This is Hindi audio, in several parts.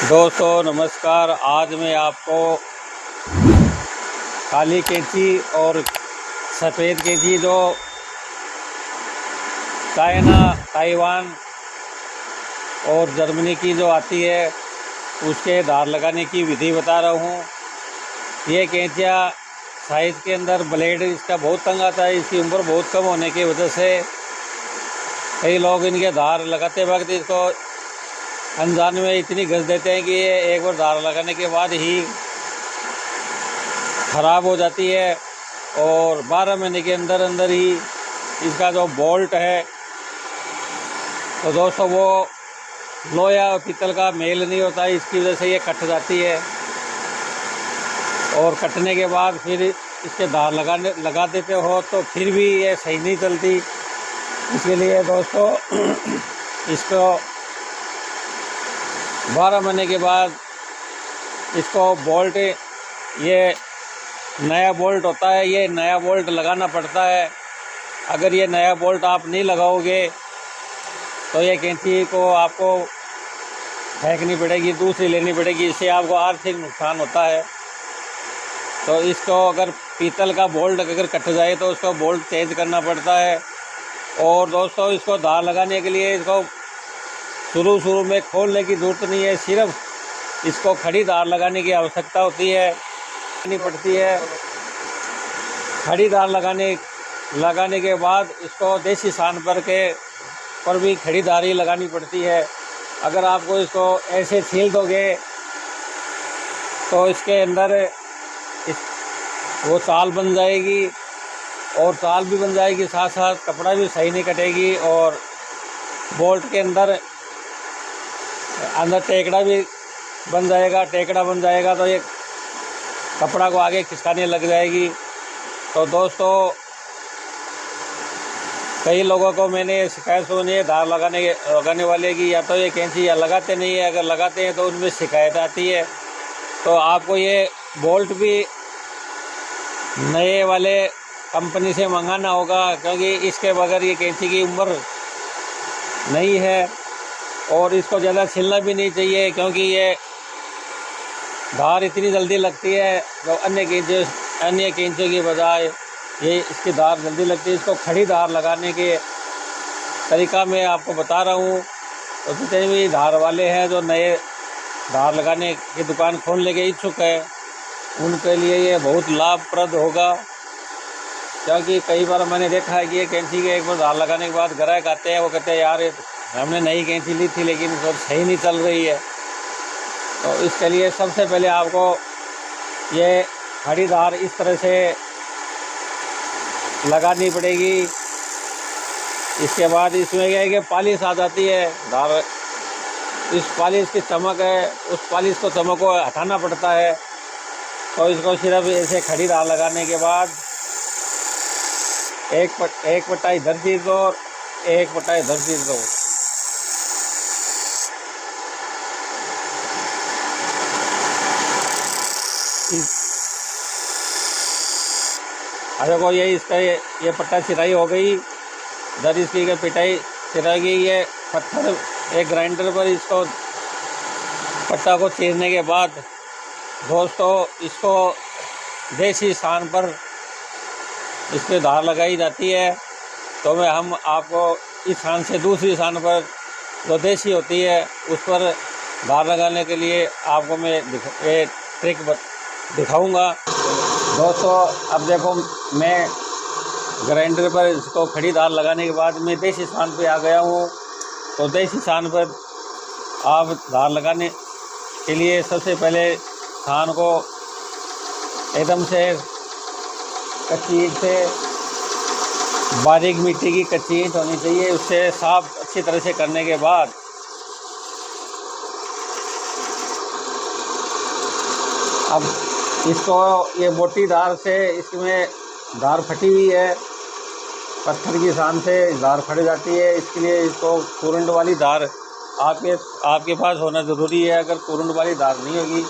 दोस्तों नमस्कार। आज मैं आपको काली कैंची और सफ़ेद कैंची जो चाइना, ताइवान और जर्मनी की जो आती है उसके धार लगाने की विधि बता रहा हूँ। ये कैंचियाँ साइज़ के अंदर ब्लेड इसका बहुत तंग आता है। इसकी उम्र बहुत कम होने की वजह से कई लोग इनके धार लगाते वक्त इसको अनजान में इतनी घस देते हैं कि ये एक बार धार लगाने के बाद ही ख़राब हो जाती है और 12 महीने के अंदर अंदर ही इसका जो बोल्ट है तो दोस्तों वो लोहा और पीतल का मेल नहीं होता है। इसकी वजह से ये कट जाती है और कटने के बाद फिर इसके धार लगा देते हो तो फिर भी ये सही नहीं चलती। इसके लिए दोस्तों इसको 12 महीने के बाद इसको बोल्ट, ये नया बोल्ट होता है, ये नया बोल्ट लगाना पड़ता है। अगर ये नया बोल्ट आप नहीं लगाओगे तो ये कैंची को आपको फेंकनी पड़ेगी, दूसरी लेनी पड़ेगी। इससे आपको आर्थिक नुकसान होता है। तो इसको अगर पीतल का बोल्ट अगर कट जाए तो उसको बोल्ट चेंज करना पड़ता है। और दोस्तों इसको धार लगाने के लिए इसको शुरू में खोलने की ज़रूरत नहीं है, सिर्फ इसको खड़ी धार लगाने की आवश्यकता होती है, नहीं पड़ती है। खड़ी धार लगाने के बाद इसको देसी सान पर भी खड़ी धार ही लगानी पड़ती है। अगर आपको इसको ऐसे छील दोगे तो इसके अंदर वो चाल बन जाएगी और चाल भी बन जाएगी, साथ साथ कपड़ा भी सही नहीं कटेगी और बोल्ट के अंदर टेकड़ा भी बन जाएगा। टेकड़ा बन जाएगा तो ये कपड़ा को आगे खिसकाने लग जाएगी। तो दोस्तों कई लोगों को मैंने शिकायत सुनी है धार लगाने वाले की, या तो ये कैंची या लगाते नहीं है, अगर लगाते हैं तो उनमें शिकायत आती है। तो आपको ये बोल्ट भी नए वाले कंपनी से मंगाना होगा, क्योंकि इसके बगैर ये कैंची की उम्र नहीं है और इसको ज़्यादा छिलना भी नहीं चाहिए, क्योंकि ये धार इतनी जल्दी लगती है जो अन्य कैंचियों की बजाय ये इसकी धार जल्दी लगती है। इसको खड़ी धार लगाने के तरीका मैं आपको बता रहा हूँ। तो जितने भी धार वाले हैं जो नए धार लगाने की दुकान खोलने के इच्छुक है उनके लिए ये बहुत लाभप्रद होगा, क्योंकि कई बार मैंने देखा है कि ये कैंची के एक बार धार लगाने के बाद ग्राहक आते हैं, वो कहते हैं यार हमने नई कैंची ली थी लेकिन वो सही नहीं चल रही है। तो इसके लिए सबसे पहले आपको ये खड़ी धार इस तरह से लगानी पड़ेगी। इसके बाद इसमें क्या है कि पॉलिश आ जाती है धार, इस पॉलिश की चमक है, उस पॉलिश को चमक को हटाना पड़ता है। तो इसको सिर्फ ऐसे खड़ी धार लगाने के बाद एक पट्टा इधर चीर दो और एक पट्टा इधर चीर दो। देखो ये इसका ये पट्टा सिराई हो गई, इधर इसकी पिटाई सिराई गई। ये पत्थर एक ग्राइंडर पर इसको पट्टा को चीरने के बाद दोस्तों इसको देसी सान पर इस पर धार लगाई जाती है। तो हम आपको इस सान से दूसरी सान पर जो देसी होती है उस पर धार लगाने के लिए आपको मैं ये ट्रिक दिखाऊंगा। दोस्तों अब देखो मैं ग्राइंडर पर इसको खड़ी धार लगाने के बाद मैं देसी सान पे आ गया हूँ। तो देसी सान पर आप धार लगाने के लिए सबसे पहले सान को एकदम से कच्ची ईंट से, बारीक मिट्टी की कच्ची ईंट होनी चाहिए, उससे साफ अच्छी तरह से करने के बाद अब इसको ये मोटी धार से, इसमें धार फटी हुई है, पत्थर की सान से धार फट जाती है। इसके लिए इसको करंट वाली धार आपके पास होना ज़रूरी है। अगर करंट वाली धार नहीं होगी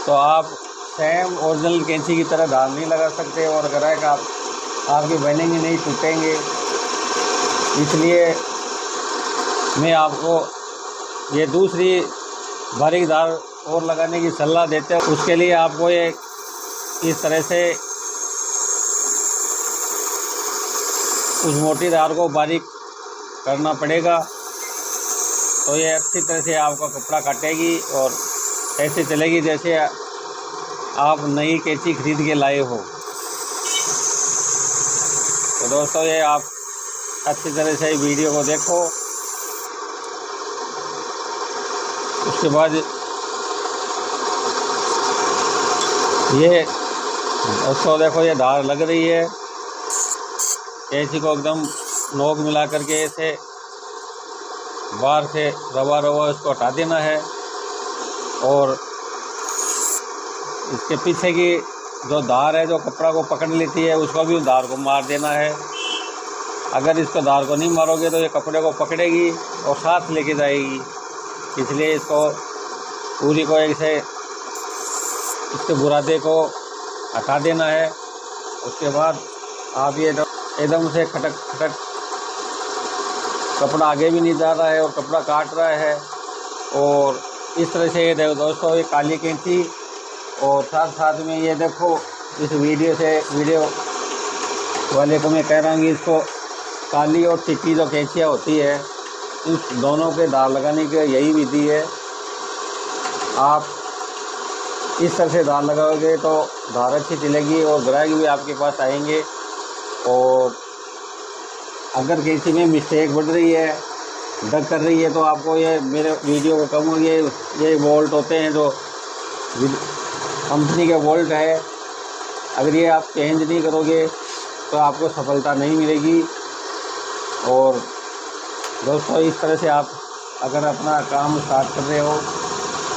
तो आप सेम ओरिजिनल कैंची की तरह धार नहीं लगा सकते और ग्राहक आपके बनेंगे नहीं, टूटेंगे। इसलिए मैं आपको ये दूसरी बारीक धार और लगाने की सलाह देते हैं। उसके लिए आपको ये इस तरह से उस मोटी धार को बारीक करना पड़ेगा, तो ये अच्छी तरह से आपका कपड़ा काटेगी और ऐसे चलेगी जैसे आप नई कैंची खरीद के लाए हो। तो दोस्तों ये आप अच्छी तरह से वीडियो को देखो। उसके बाद ये दोस्तों देखो ये धार लग रही है, कैंची को एकदम नोक मिला करके ऐसे बाहर से रवा रवा इसको हटा देना है और इसके पीछे की जो धार है जो कपड़ा को पकड़ लेती है उसको भी धार को मार देना है। अगर इसको धार को नहीं मारोगे तो ये कपड़े को पकड़ेगी और साथ लेके जाएगी, इसलिए इसको पूरी को एक से इसके बुरादे को हटा देना है। उसके बाद आप ये एकदम से खटक खटक, कपड़ा आगे भी नहीं जा रहा है और कपड़ा काट रहा है। और इस तरह से ये देखो दोस्तों ये काली कैंची, और साथ साथ में ये देखो इस वीडियो वाले को मैं कह रहा हूँ कि इसको काली और चिट्टी जो कैंचियाँ होती है इस दोनों के धार लगाने की यही विधि है। आप इस तरह से धार लगाओगे तो धार अच्छी चलेगी और ग्राहक भी आपके पास आएंगे। और अगर कैंची में मिस्टेक बढ़ रही है, डग कर रही है, तो आपको ये मेरे वीडियो को कम होगी, ये बोल्ट होते हैं जो कंपनी के बोल्ट है, अगर ये आप चेंज नहीं करोगे तो आपको सफलता नहीं मिलेगी। और दोस्तों इस तरह से आप अगर अपना काम स्टार्ट कर रहे हो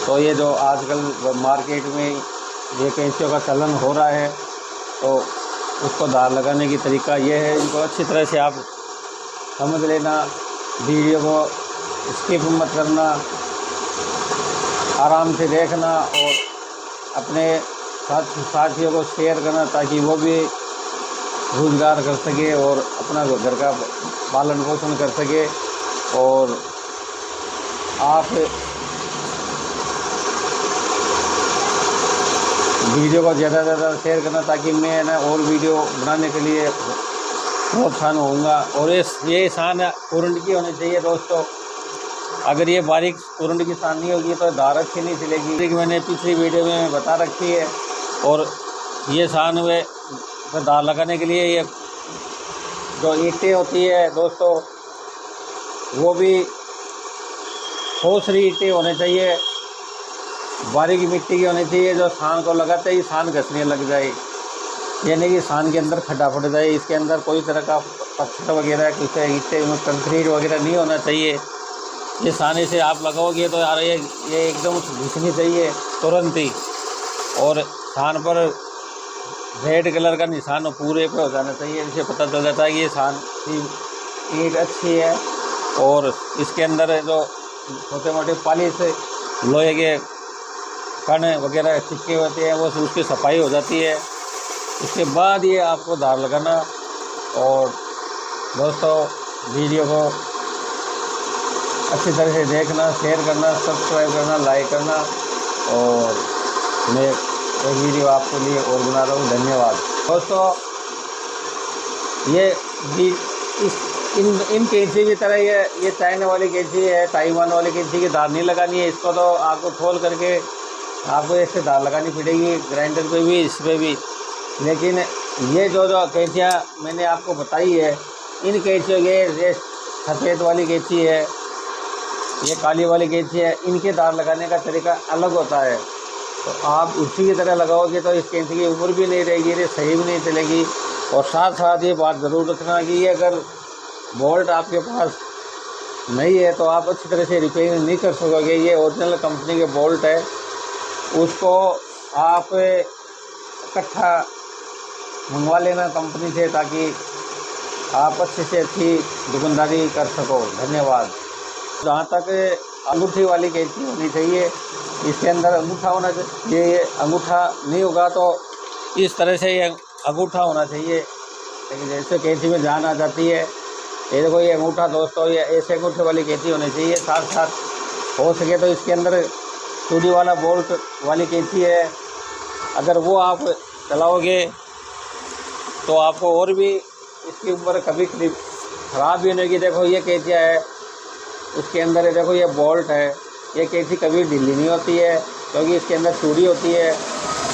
तो ये जो आजकल मार्केट में ये कैंचियों का चलन हो रहा है तो उसको धार लगाने की तरीका ये है। इनको अच्छी तरह से आप समझ लेना, वीडियो को स्किप मत करना, आराम से देखना और अपने साथियों को शेयर करना ताकि वो भी रोज़गार कर सके और अपना घर का पालन पोषण कर सके। और आप वीडियो को ज़्यादा से ज़्यादा शेयर करना ताकि मैं ना और वीडियो बनाने के लिए प्रोत्साहन होऊंगा। और ये सान करंट की होनी चाहिए दोस्तों, अगर ये बारीक करंट की सान नहीं होगी तो धार अच्छी नहीं चलेगी। मैंने पिछली वीडियो में बता रखी है। और ये सान में धार लगाने के लिए ये जो ईंटें होती है दोस्तों वो भी ठोसरी ईंटें होने चाहिए, बारीक मिट्टी की होनी चाहिए, जो सान को लगाते ही सान घसने लग जाए, यानी कि सान के अंदर खड्डा फट जाए। इसके अंदर कोई तरह का पत्थर वगैरह कुछ ईंटें कंक्रीट वगैरह नहीं होना चाहिए। ये सान से आप लगाओगे तो यार ये एकदम घिसनी चाहिए तुरंत ही, और सान पर रेड कलर का निशान पूरे पे हो जाना चाहिए। इससे पता चल जाता है कि ये सान की ईंट अच्छी है। और इसके अंदर जो छोटे मोटे पॉलिश लोहे के कण वगैरह चिपके होते हैं वो उसकी सफाई हो जाती है। उसके बाद ये आपको धार लगाना। और दोस्तों वीडियो को अच्छी तरह से देखना, शेयर करना, सब्सक्राइब करना, लाइक करना। और मैं एक वीडियो आपके लिए और बना रहा हूँ। धन्यवाद दोस्तों। ये इन कैंची की तरह ये चाइना वाली कैंची है, ताइवान वाली कैंची की धार नहीं लगानी है। इसको तो आपको खोल करके आपको ऐसे धार लगानी पड़ेगी, ग्राइंडर पे भी, इस पे भी। लेकिन ये जो कैंचियाँ मैंने आपको बताई है, इन कैंचियों के ये सफ़ेद वाली कैंची है, ये काली वाली कैंची है, इनके धार लगाने का तरीका अलग होता है। तो आप उसी की तरह लगाओगे तो इस कैंची की उम्र भी नहीं रहेगी, ये सही भी नहीं चलेगी। और साथ साथ ये बात ज़रूर रखना कि ये अगर बोल्ट आपके पास नहीं है तो आप अच्छी तरह से रिपेयरिंग नहीं कर सकोगे। ये ओरिजिनल कंपनी के बोल्ट है, उसको आप इकट्ठा मंगवा लेना कंपनी से ताकि आप अच्छी से अच्छी दुकानदारी कर सको। धन्यवाद। जहाँ तक अंगूठी वाली कैंची होनी चाहिए, इसके अंदर अंगूठा होना चाहिए। ये अंगूठा नहीं होगा तो इस तरह से ये अंगूठा होना चाहिए, लेकिन जैसे कैंची में जान आ जाती है। ये देखो ये अंगूठा दोस्तों, ये ऐसे अंगूठे वाली कैंची होनी चाहिए। साथ साथ हो सके तो इसके अंदर चूड़ी वाला बोल्ट वाली कैंची है। अगर वो आप चलाओगे तो आपको और भी इसकी ऊपर कभी ख़राब भी नहीं होगी। देखो ये कैंचियाँ है, इसके अंदर है, देखो ये बोल्ट है। ये कैंची कभी ढीली नहीं होती है क्योंकि इसके अंदर चूड़ी होती है,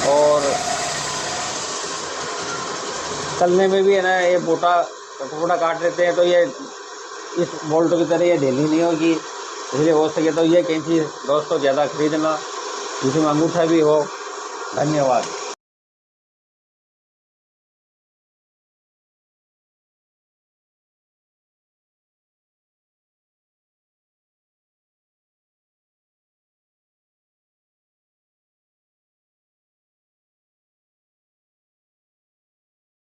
और चलने में भी है ना, ये बोटा काट लेते हैं तो ये इस बोल्ट की तरह ये ढीली नहीं होगी। इसलिए हो सके तो ये कैंची दोस्तों ज़्यादा खरीदना जिसमें अंगूठा भी हो। धन्यवाद।